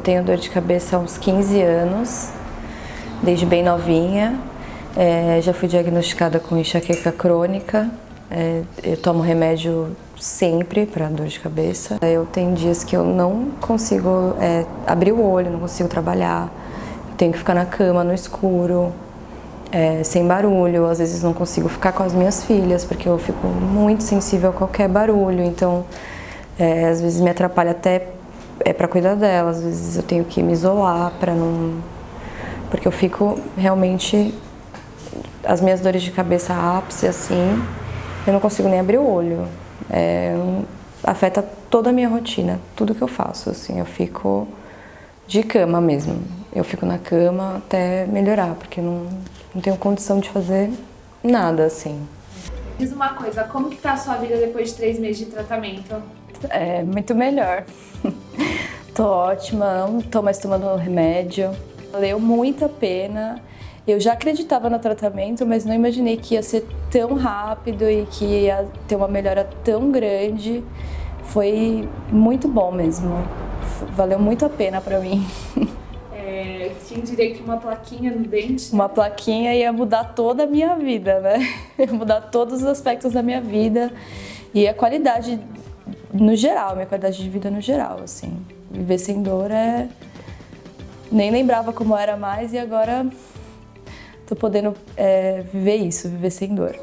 tenho dor de cabeça há uns 15 anos, desde bem novinha. Já fui diagnosticada com enxaqueca crônica. Eu tomo remédio sempre para dor de cabeça. Eu tenho dias que eu não consigo abrir o olho, não consigo trabalhar. Tenho que ficar na cama, no escuro, sem barulho. Às vezes não consigo ficar com as minhas filhas, porque eu fico muito sensível a qualquer barulho. Então, às vezes me atrapalha até para cuidar delas. Às vezes eu tenho que me isolar para não... Porque eu fico realmente... As minhas dores de cabeça ápice, assim, eu não consigo nem abrir o olho. Afeta toda a minha rotina, tudo que eu faço, assim. Eu fico de cama mesmo. Eu fico na cama até melhorar, porque não tenho condição de fazer nada, assim. Diz uma coisa, como que tá a sua vida depois de 3 meses de tratamento? Muito melhor. Tô ótima, não tô mais tomando remédio. Valeu muito a pena. Eu já acreditava no tratamento, mas não imaginei que ia ser tão rápido e que ia ter uma melhora tão grande. Foi muito bom mesmo. Valeu muito a pena pra mim. Quem diria que uma plaquinha no dente... Uma plaquinha ia mudar toda a minha vida, né? Ia mudar todos os aspectos da minha vida e a qualidade no geral, minha qualidade de vida no geral, assim. Viver sem dor nem lembrava como era mais e agora tô podendo viver isso, viver sem dor.